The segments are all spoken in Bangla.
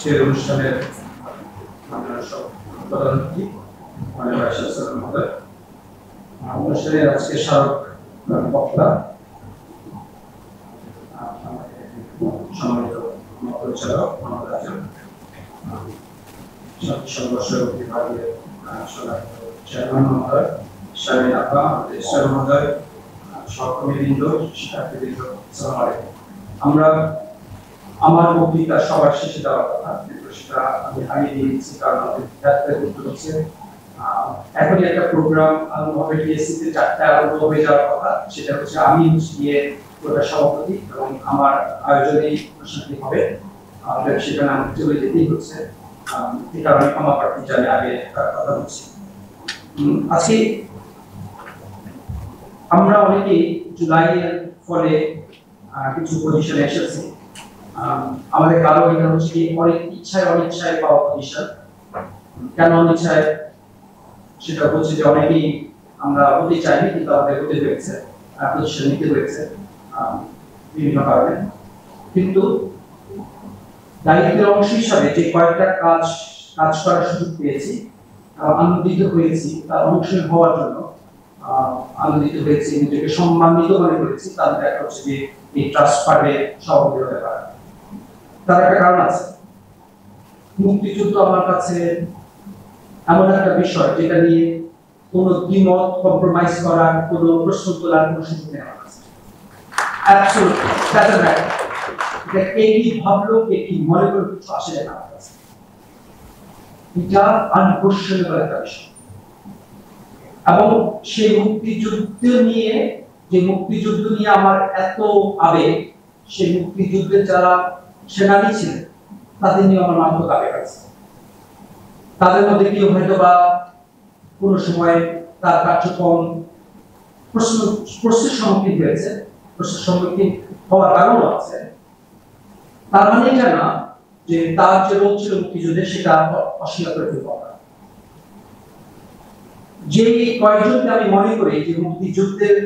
আজকের অনুষ্ঠানের প্রধান অতিথি মহোদয়, অনুষ্ঠানের আজকে স্মারক বক্তা সম্মানিত পরিচালক মোহাম্মদ আজম, সংঘর্ষ বিভাগের চেয়ারম্যান মহোদয়, শারীন আপা, রেজিস্ট্রার মহোদয়, সহকর্মীবৃন্দ, শিক্ষার্থীবৃন্দ, আসসালামু আলাইকুম। আমরা আমার বক্তৃতা সবার শেষে দেওয়ার কথা, কিন্তু সেটা আমি আগে দিয়ে দিচ্ছি কারণ আমাদের বিদ্যার্থীদের উত্তর হচ্ছে এখনই একটা প্রোগ্রাম আরম্ভ হবে, ডিএসসিতে 4টায় আরম্ভ হয়ে যাওয়ার কথা। সেটা হচ্ছে আমি গিয়ে প্রোগ্রাম সভাপতি এবং আমার আয়োজনেই অনুষ্ঠানটি হবে, আমাদের সেখানে আমাকে চলে যেতেই হচ্ছে। এই কারণে ক্ষমা প্রার্থী জানি আগে কথা বলছি। আজকে আমরা অনেকেই জুলাইয়ের ফলে কিছু পজিশনে এসেছি। আমাদের কারো এটা হচ্ছে কি অনেক ইচ্ছায় অনিচ্ছায় পাওয়া পজিশন। কেন অনিচ্ছায় সেটা হচ্ছে যে অনেকেই আমরা হতে চাইনি, কিন্তু আমাদের হতে হয়েছে, পজিশন নিতে হয়েছে বিভিন্ন কারণে। কিন্তু দায়িত্বের অংশ হিসাবে যে কয়েকটা কাজ করার সুযোগ পেয়েছি, আনন্দিত হয়েছি, তার অংশ হওয়ার জন্য আনন্দিত হয়েছি, নিজেকে সম্মানিত মনে করেছি। তাদের একটা হচ্ছে যে এই ট্রাস্ট ফান্ডে সভাপতি হতে পারে। তার একটা কারণ আছে, মুক্তিযুদ্ধ আমার কাছে এমন একটা বিষয় যেটা নিয়ে কোনো দ্বিমত কম্প্রোমাইজ করার, কোনো প্রশ্ন তোলার কোনো সুযোগ নেই আমার কাছে। Absolutely that's right. এটা কে কি ভাবলো, কে কি মনে করলো, কিছু আসে না আমার কাছে। এটা আনকোশ্চেনেবল একটা বিষয়। এবং সেই মুক্তিযুদ্ধ নিয়ে আমার এত আবেগ, সেই মুক্তিযুদ্ধের যারা সেনানী ছিলেন তাদের নিয়ে আমার মাত্র আবেগ আছে। তাদের মধ্যে কেউ হয়তো বা কোনো সময় তার কার্যক্রম প্রশ্নের সম্মুখীন হয়েছে, প্রশ্নের সম্মুখীন হওয়ার কারণও আছে। তার মানে এটা না যে তার যে রোল ছিল মুক্তিযুদ্ধে সেটা অস্বীকার করে ফেলতে হবে। যে কয়েকজনকে আমি মনে করি যে মুক্তিযুদ্ধের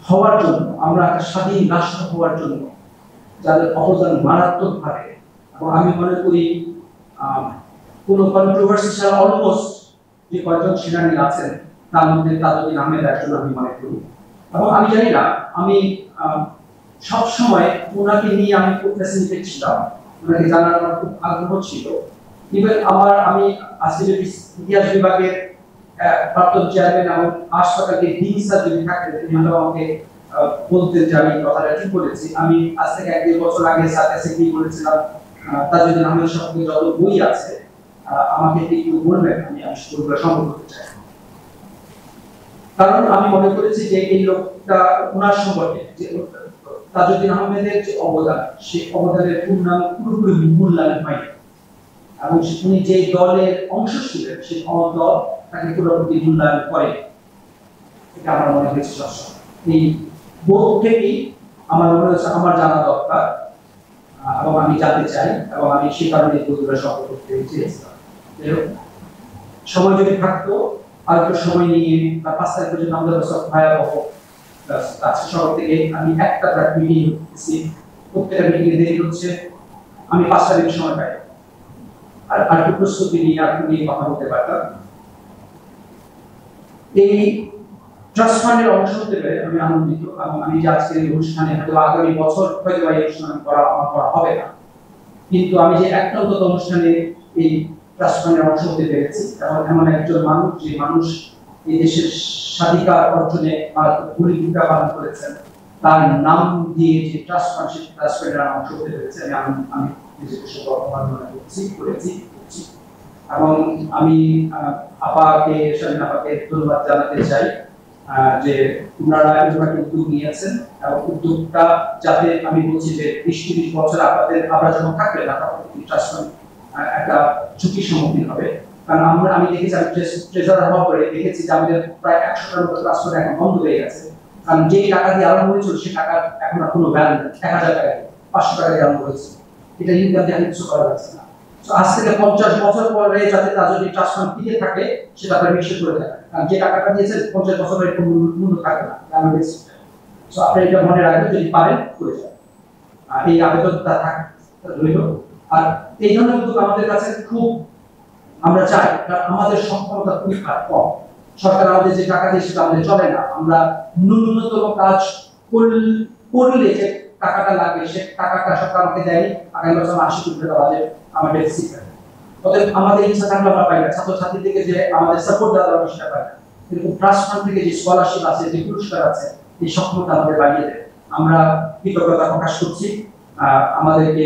হওয়ার জন্য, আমরা একটা স্বাধীন রাষ্ট্র হওয়ার জন্য যাদের অবদান মারাত্মক ভাবে, এবং আমি মনে করি কোনো কন্ট্রোভার্সি ছাড়া অলমোস্ট যে কয়েকজন সেনানী আছেন তার মধ্যে তাজউদ্দিন আহমেদ একজন আমি মনে করি। এবং আমি জানি না, আমি সব সময় ওনাকে নিয়ে আমি খুব ফ্যাসিনেটেড ছিলাম, ওনাকে জানার আমার খুব আগ্রহ ছিল। ইভেন আমি আজকে ইতিহাস বিভাগের প্রাক্তন চেয়ারম্যান এবং হাসপাতালকে ডিন স্যার যদি থাকতেন, তিনি হয়তো আমাকে বলতেন যে আমি কথাটা ঠিক বলেছি। আমি আজ থেকে 1-2 বছর আগে স্যার কাছে গিয়ে বলেছিলাম তাজউদ্দিন আহমেদ সম্পর্কে যত বই আছে আমাকে একটু বলবেন, আমি সেগুলো সংগ্রহ করতে চাই। কারণ আমি মনে করেছি যে এই লোকটা, ওনার সম্পর্কে যে তাজউদ্দিন আহমেদের যে অবদান, সেই অবদানের পূর্ণাঙ্গ পুরোপুরি মূল্যায়ন হয়নি। এবং উনি যে দলের অংশ ছিলেন সেই দল তাকে পুরোপুরি মূল্যায়ন করে, এটা আমার মনে হয়েছে সবসময়। এই বোধ থেকেই আমার মনে হচ্ছে আমার জানা দরকার, এবং আমি জানতে চাই, এবং আমি সে কারণে বইগুলো সংগ্রহ করতে চেয়েছিলাম। সময় যদি থাকতো আর একটু সময় নিয়ে বা 5 তারিখ পর্যন্ত আমাদের সব ভয়াবহ আজকে শহর থেকে আমি একটা মিটিং করতেছি, প্রত্যেকটা মিটিংয়ে দেরি হচ্ছে, আমি 5টা মিনিট সময় পাই, আর একটু প্রস্তুতি নিয়ে আর নিয়ে কথা বলতে পারতাম। এই ট্রাস্ট ফান্ডের অংশ হতে পেরে আমি আনন্দিত, এবং আমি যে আজকের এই অনুষ্ঠানে হয়তো আগামী বছর হয়তো এই অনুষ্ঠান করা হবে না, কিন্তু আমি যে একটা অন্তত অনুষ্ঠানে এই ট্রাস্ট ফান্ডের অংশ হতে পেরেছি, এবং এমন একজন মানুষ, যে মানুষ এই দেশের স্বাধিকার অর্জনে ভূমিকা পালন করেছেন, তার নাম দিয়ে যে ট্রাস্ট ফান্ড, সেই ট্রাস্ট ফান্ডের অংশ হতে পেরেছে, আমি নিজেকে সৌভাগ্যবান মনে করেছি। এবং আমি আপাকে, শারীন আপাকে ধন্যবাদ জানাতে চাই যে ওনারা এরকম একটা উদ্যোগ নিয়েছেন, এবং উদ্যোগটা যাতে, আমি বলছি যে 20-30 বছর আমরা যখন থাকবেন না, তখন ট্রাস্ট ফান্ড একটা ঝুঁকির সম্মুখীন হবে। কারণ আমি দেখেছি, আমি ট্রেজারার হওয়ার পরে দেখেছি যে আমাদের প্রায় 100টার মতো ট্রাস্ট ফান্ড এখন বন্ধ হয়ে গেছে। কারণ যে টাকা দিয়ে আরম্ভ হয়েছিল সেই টাকার এখন আর কোনো ভ্যালু নেই। 1000 টাকা, 500 টাকা দিয়ে আরম্ভ হয়েছে, এটা ইনকাম দিয়ে কিছু করা যাচ্ছে না। আজ থেকে 50 বছর পরে যাতে তার যদি ট্রাস্ট ফান্ড দিয়ে থাকে, সেটা আপনারা নিশ্চিত করে থাকেন, কারণ যে টাকাটা দিয়েছেন 50 বছর পরে কোনো মূল্য থাকবে না। আপনি এটা মনে রাখবেন, যদি পারেন করে যান, এই আবেদনটা থাকে। রইল। আর এই ধরনের উদ্যোগ আমাদের কাছে খুব আমরা চাই, কারণ আমাদের সক্ষমতা খুবই কম। সরকার আমাদের যে টাকা দিয়ে সেটা আমাদের চলে না। আমরা ন্যূনতম কাজ করলে যে টাকাটা লাগবে সে টাকাটা সরকার আমাকে দেয়নি। আগামী বছর 80 কোটি টাকা বাজেট আমার ডেফিসিট। অতএব আমাদের ইচ্ছা থাকলে আমরা পাই না, ছাত্রছাত্রী থেকে যে আমাদের সাপোর্ট দেওয়া দরকার সেটা পাই না, কিন্তু ট্রাস্ট ফান্ড থেকে যে স্কলারশিপ আছে, যে পুরস্কার আছে, এই সক্ষমতা আমাদের বাড়িয়ে দেয়। আমরা কৃতজ্ঞতা প্রকাশ করছি আমাদেরকে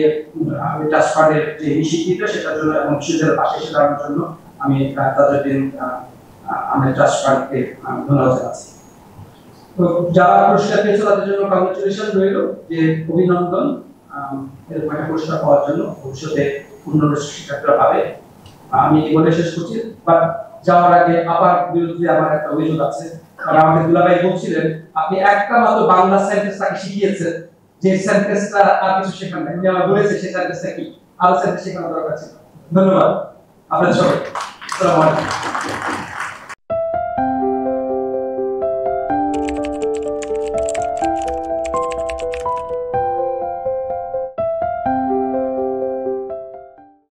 ট্রাস্ট ফান্ডের যে ইনিশিয়েটিভটা সেটার জন্য এবং বিশ্ববিদ্যালয়ের পাশে এসে দাঁড়ানোর জন্য আমি তাজউদ্দিন আমাদের ট্রাস্ট ফান্ডকে ধন্যবাদ জানাচ্ছি। তো যারা পুরস্কার পেয়েছে তাদের জন্য কংগ্রেচুলেশন রইল, যে অভিনন্দন এরকম একটা পুরস্কার পাওয়ার জন্য। ভবিষ্যতে উন্নত শিক্ষার্থীরা পাবে। আমি বলে শেষ করছি, বাট যাওয়ার আগে আবার বিরুদ্ধে আমার একটা অভিযোগ আছে। কারণ আমাকে দুলাভাই বলছিলেন আপনি একটা মাত্র বাংলা সেন্টেন্স তাকে শিখিয়েছেন, যে সেন্টেন্সটা আর কিছু শেখান নাই। উনি আমার বলেছে সেই সেন্টেন্সটা কি, আরো সেন্টেন্স শেখানোর দরকার ছিল। ধন্যবাদ আপনাদের সবাই। আসসালামু আলাইকুম।